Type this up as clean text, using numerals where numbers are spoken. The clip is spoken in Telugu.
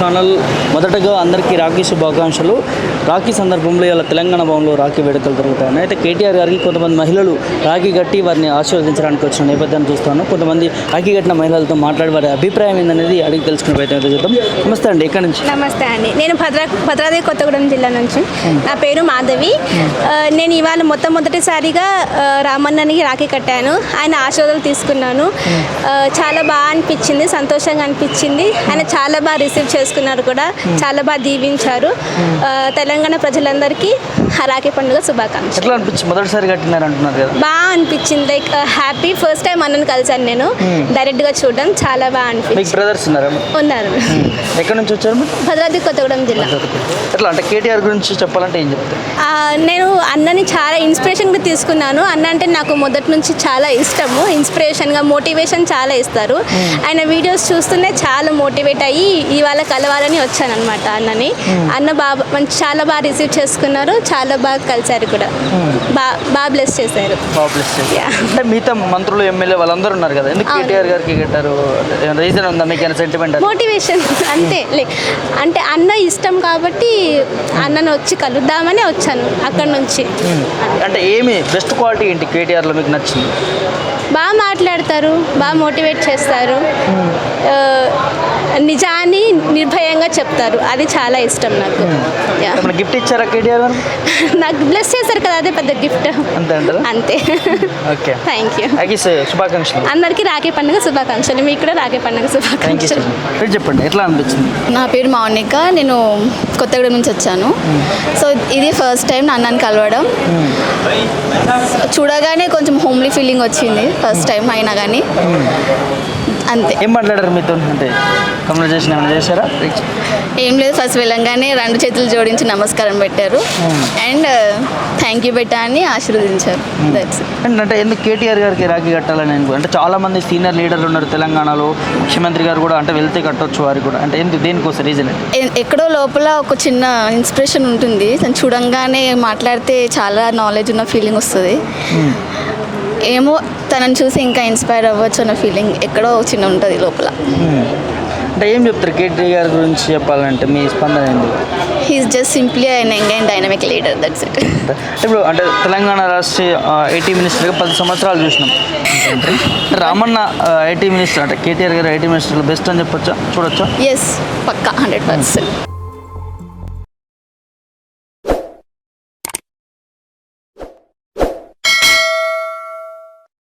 ఛానల్. మొదటగా అందరికీ రాఖీ శుభాకాంక్షలు. రాఖీ సందర్భంలో ఇలా తెలంగాణ భవన్లో రాఖీ వేడుకలు జరుగుతాయి. అయితే కేటీఆర్ గారికి కొంతమంది మహిళలు రాఖీ కట్టి వారిని ఆశీర్వదించడానికి వచ్చిన నేపథ్యాన్ని చూస్తాను. కొంతమంది రాఖీ కట్టిన మహిళలతో మాట్లాడి వారి అభిప్రాయం ఏందనేది అడిగి తెలుసుకునే ప్రయత్నం చేద్దాం. నమస్తే అండి, ఎక్కడి నుంచి? నమస్తే అండి, నేను భద్రాద్రి కొత్తగూడెం జిల్లా నుంచి. నా పేరు మాధవి. నేను ఇవాళ మొట్టమొదటిసారిగా రామన్ననికి రాఖీ కట్టాను. ఆయన ఆశీర్వాదాలు తీసుకున్నాను. చాలా బాగా అనిపించింది, సంతోషంగా అనిపించింది. ఆయన చాలా బాగా రిసీవ్ చేసుకున్నారు కూడా, చాలా బాగా దీవించారు. తెలంగాణ ప్రజలందరికీ రాఖీ పండుగ శుభాకాంక్షలు. ఎట్లా అనిపించింది? మొదటిసారి కట్టినారు అంటున్నారు కదా. బాగా అనిపించింది, లైక్ హ్యాపీ. ఫస్ట్ టైం అన్నను కలిసాను నేను డైరెక్ట్గా చూడడం, చాలా బాగా అనిపించింది. బ్రదర్స్ ఉన్నారు? ఎక్కడి నుంచి వచ్చారు? భద్రాద్రి కొత్తగూడెం జిల్లా. ఎట్లా అంటే కేటీఆర్ గురించి చెప్పాలంటే ఏం చెప్తారు? నేను అన్నని చాలా ఇన్స్పిరేషన్గా తీసుకున్నాను. అన్న అంటే నాకు మొదటి నుంచి చాలా ఇష్టము. ఇన్స్పిరేషన్గా, మోటివేషన్ చాలా ఇస్తారు. ఆయన వీడియోస్ చూస్తూనే చాలా మోటివేట్ అయ్యి ఇవాళ కలవాలని వచ్చాను అనమాట అన్నని. అన్న చాలా బాగా రిసీవ్ చేసుకున్నారు, చాలా బాగా కలిసారు కూడా, బాగా బ్లెస్ చేశారు. అంటే మిగతా మంత్రులు, ఎమ్మెల్యే వాళ్ళందరూ ఉన్నారు కదా, ఎందుకు కేటీఆర్ గారికి కట్టారు? రీజన్ ఉందా మీకు? సెంటిమెంట్, మోటివేషన్ అంతే. అంటే అన్న ఇష్టం కాబట్టి అన్నను వచ్చి కలుద్దామని వచ్చాను అక్కడ నుంచి. అంటే ఏమి బెస్ట్ క్వాలిటీ ఏంటి కేటీఆర్లో మీకు నచ్చింది? బాగా మాట్లాడతారు, బాగా మోటివేట్ చేస్తారు, నిజాన్ని నిర్భయంగా చెప్తారు. అది చాలా ఇష్టం నాకు. గిఫ్ట్ ఇచ్చారా కేటీఆర్? నాకు బ్లెస్ చేశారు కదా, అదే పెద్ద గిఫ్ట్. అంతే. Okay, thank you. శుభాకాంక్షలు. అందరికీ రాఖీ పండుగ శుభాకాంక్షలు. మీకు కూడా రాఖీ పండుగ శుభాకాంక్షలు. చెప్పండి, ఎట్లా అనిపించింది? నా పేరు మౌనిక, నేను కొత్తగూడెం నుంచి వచ్చాను. సో ఇది ఫస్ట్ టైం అన్నని కలవడం. చూడగానే కొంచెం హోమ్లీ ఫీలింగ్ వచ్చింది ఫస్ట్ టైం అయినా కానీ. అంతే. ఏం మాట్లాడారు మీతో? అంటే కమ్యూనికేషన్ ఏమైనా చేశారా? ఏం లేదు, ఫస్ట్ వెళ్ళంగానే 2 చేతులు జోడించి నమస్కారం పెట్టారు అండ్ థ్యాంక్ యూ పెట్టా అని ఆశీర్వదించారు. అంటే ఎందుకు కేటీఆర్ గారికి రాఖీ కట్టాలని? అంటే చాలా మంది సీనియర్ లీడర్లు ఉన్నారు తెలంగాణలో, ముఖ్యమంత్రి గారు కూడా అంటే వెళ్తే కట్టొచ్చు వారికి కూడా. అంటే ఎందుకు, దేనికోసం రీజన్? ఎక్కడో లోపల ఒక చిన్న ఇన్స్పిరేషన్ ఉంటుంది. తను చూడంగానే మాట్లాడితే చాలా నాలెడ్జ్ ఉన్న ఫీలింగ్ వస్తుంది. ఏమో తనని చూసి ఇంకా ఇన్స్పైర్ అవ్వచ్చు అన్న ఫీలింగ్ ఎక్కడో చిన్న ఉంటుంది లోపల. అంటే ఏం చెప్తారు కేటీఆర్ గురించి చెప్పాలంటే మీ స్పందన ఏంటి? He's just simply and young and dynamic leader, that's it. ఇప్పుడు అంటే తెలంగాణ రాష్ట్ర ఐటీ మినిస్టర్గా 10 సంవత్సరాలు చూసినాం. రామన్న ఐటీ మినిస్టర్, అంటే కేటీఆర్ గారు ఐటీ మినిస్టర్లో బెస్ట్ అని చెప్పొచ్చా, చూడొచ్చా? ఎస్, పక్కా 100%.